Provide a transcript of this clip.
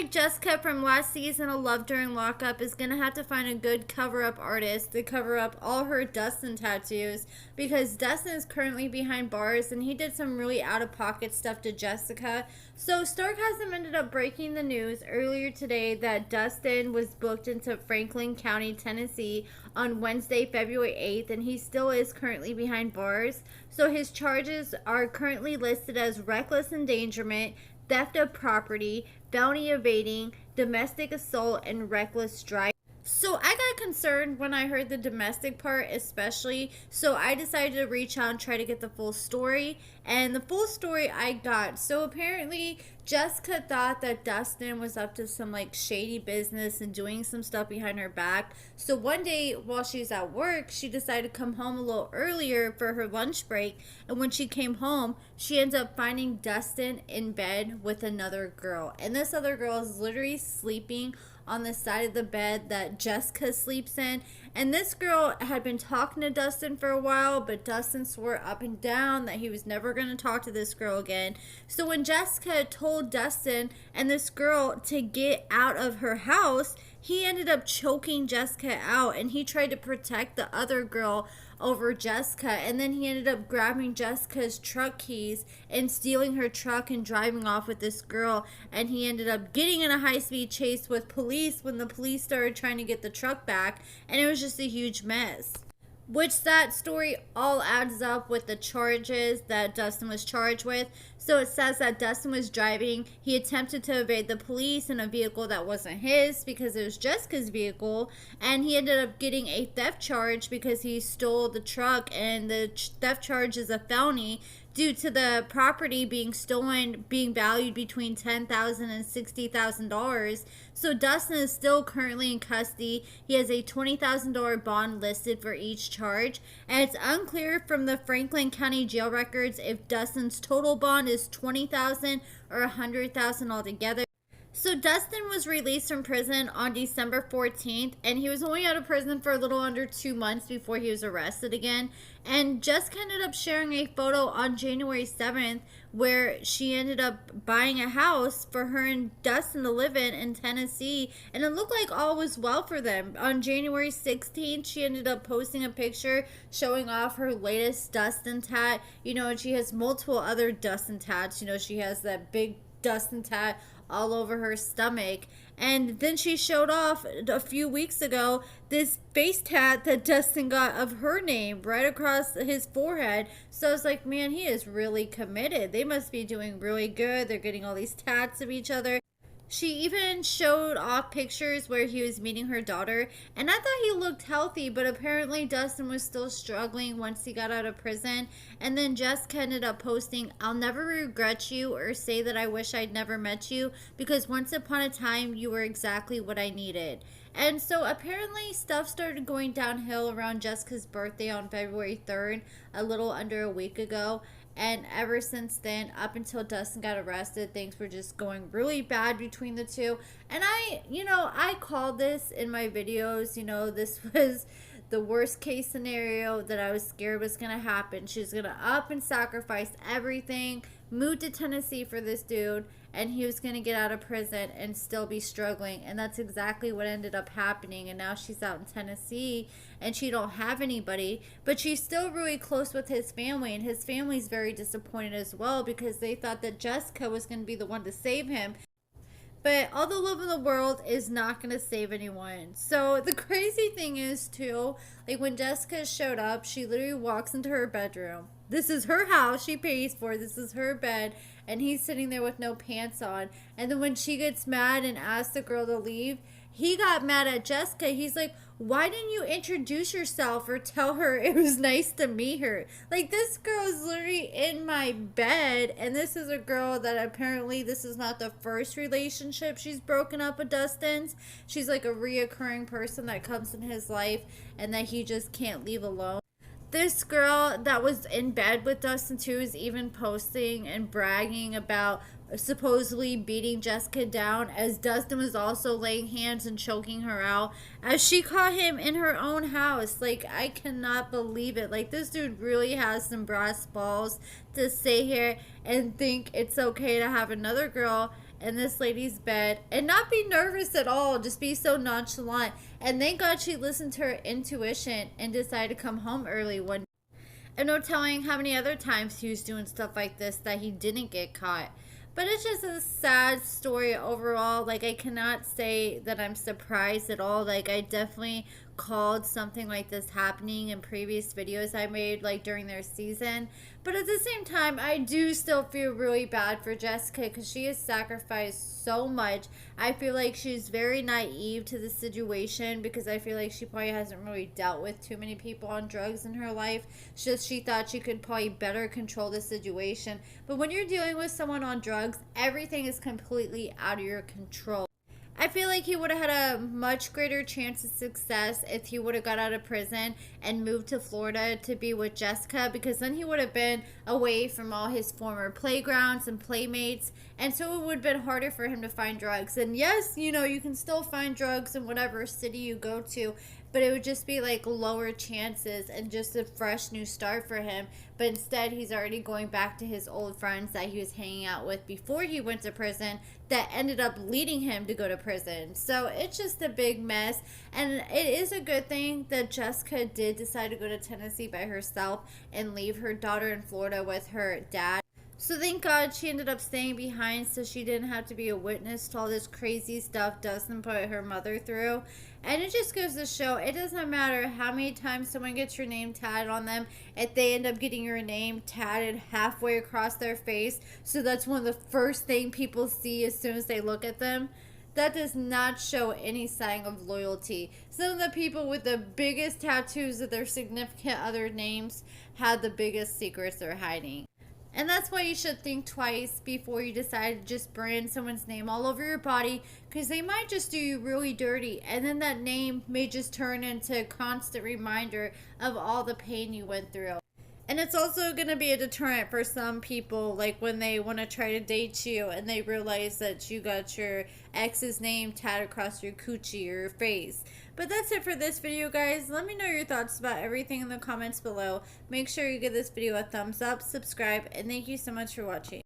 like Jessica from last season of Love During Lockup is going to have to find a good cover-up artist to cover up all her Dustin tattoos, because Dustin is currently behind bars and he did some really out-of-pocket stuff to Jessica. So Starcasm ended up breaking the news earlier today that Dustin was booked into Franklin County, Tennessee on Wednesday, February 8th, and he still is currently behind bars. So his charges are currently listed as reckless endangerment, theft of property, felony evading, domestic assault, and reckless driving. So I got concerned when I heard the domestic part especially, so I decided to reach out and try to get the full story, and the full story I got. So apparently Jessica thought that Dustin was up to some like shady business and doing some stuff behind her back. So one day while she's at work, she decided to come home a little earlier for her lunch break, and when she came home, she ends up finding Dustin in bed with another girl, and this other girl is literally sleeping on the side of the bed that Jessica sleeps in. And this girl had been talking to Dustin for a while, but Dustin swore up and down that he was never going to talk to this girl again. So when Jessica told Dustin and this girl to get out of her house, he ended up choking Jessica out, and he tried to protect the other girl over Jessica, and then he ended up grabbing Jessica's truck keys and stealing her truck and driving off with this girl, and he ended up getting in a high-speed chase with police when the police started trying to get the truck back, and it was just a huge mess. Which that story all adds up with the charges that Dustin was charged with. So it says that Dustin was driving. He attempted to evade the police in a vehicle that wasn't his because it was Jessica's vehicle. And he ended up getting a theft charge because he stole the truck. And the theft charge is a felony due to the property being stolen being valued between $10,000 and $60,000. So Dustin is still currently in custody. He has a $20,000 bond listed for each charge, and it's unclear from the Franklin County jail records if Dustin's total bond is $20,000 or $100,000 altogether. So Dustin was released from prison on December 14th, and he was only out of prison for a little under 2 months before he was arrested again. And Jessica ended up sharing a photo on January 7th where she ended up buying a house for her and Dustin to live in Tennessee, and it looked like all was well for them. On January 16th, she ended up posting a picture showing off her latest Dustin tat. You know, and she has multiple other Dustin tats. You know, she has that big Dustin tat all over her stomach, and then she showed off a few weeks ago this face tat that Dustin got of her name right across his forehead. So I was like, man, he is really committed. They must be doing really good. They're getting all these tats of each other. She even showed off pictures where he was meeting her daughter, and I thought he looked healthy, but apparently Dustin was still struggling once he got out of prison. And then Jessica ended up posting, "I'll never regret you or say that I wish I'd never met you, because once upon a time you were exactly what I needed." And so apparently stuff started going downhill around Jessica's birthday on February 3rd, a little under a week ago. And ever since then, up until Dustin got arrested, things were just going really bad between the two. And I called this in my videos. This was the worst case scenario that I was scared was going to happen. She's going to up and sacrifice everything, move to Tennessee for this dude, and he was going to get out of prison and still be struggling. And that's exactly what ended up happening. And now she's out in Tennessee and she don't have anybody, but she's still really close with his family, and his family's very disappointed as well because they thought that Jessica was going to be the one to save him. But all the love in the world is not going to save anyone. So the crazy thing is too, like when Jessica showed up, she literally walks into her bedroom. This is her house she pays for. This is her bed. And he's sitting there with no pants on. And then when she gets mad and asks the girl to leave, he got mad at Jessica. He's like, "Why didn't you introduce yourself or tell her it was nice to meet her?" Like, this girl is literally in my bed, and this is a girl that apparently this is not the first relationship she's broken up with Dustin's. She's like a reoccurring person that comes in his life and that he just can't leave alone. This girl that was in bed with Dustin too is even posting and bragging about supposedly beating Jessica down, as Dustin was also laying hands and choking her out as she caught him in her own house. Like, I cannot believe it. Like, this dude really has some brass balls to stay here and think it's okay to have another girl in this lady's bed and not be nervous at all, just be so nonchalant. And thank God she listened to her intuition and decided to come home early one day. And no telling how many other times he was doing stuff like this that he didn't get caught. But it's just a sad story overall. Like, I cannot say that I'm surprised at all. Like, I definitely called something like this happening in previous videos I made, like, during their season. But at the same time, I do still feel really bad for Jessica because she has sacrificed so much. I feel like she's very naive to the situation because I feel like she probably hasn't really dealt with too many people on drugs in her life. It's just she thought she could probably better control the situation. But when you're dealing with someone on drugs, everything is completely out of your control. I feel like he would have had a much greater chance of success if he would have got out of prison and moved to Florida to be with Jessica, because then he would have been away from all his former playgrounds and playmates, and so it would have been harder for him to find drugs. And yes, you know, you can still find drugs in whatever city you go to, but it would just be like lower chances and just a fresh new start for him. But instead, he's already going back to his old friends that he was hanging out with before he went to prison that ended up leading him to go to prison. So it's just a big mess. And it is a good thing that Jessica did decide to go to Tennessee by herself and leave her daughter in Florida with her dad. So thank God she ended up staying behind so she didn't have to be a witness to all this crazy stuff Dustin put her mother through. And it just goes to show, it doesn't matter how many times someone gets your name tatted on them, if they end up getting your name tatted halfway across their face, so that's one of the first thing people see as soon as they look at them, that does not show any sign of loyalty. Some of the people with the biggest tattoos of their significant other names have the biggest secrets they're hiding. And that's why you should think twice before you decide to just brand someone's name all over your body, because they might just do you really dirty, and then that name may just turn into a constant reminder of all the pain you went through. And it's also going to be a deterrent for some people, like when they want to try to date you and they realize that you got your ex's name tatted across your coochie or your face. But that's it for this video, guys. Let me know your thoughts about everything in the comments below. Make sure you give this video a thumbs up, subscribe, and thank you so much for watching.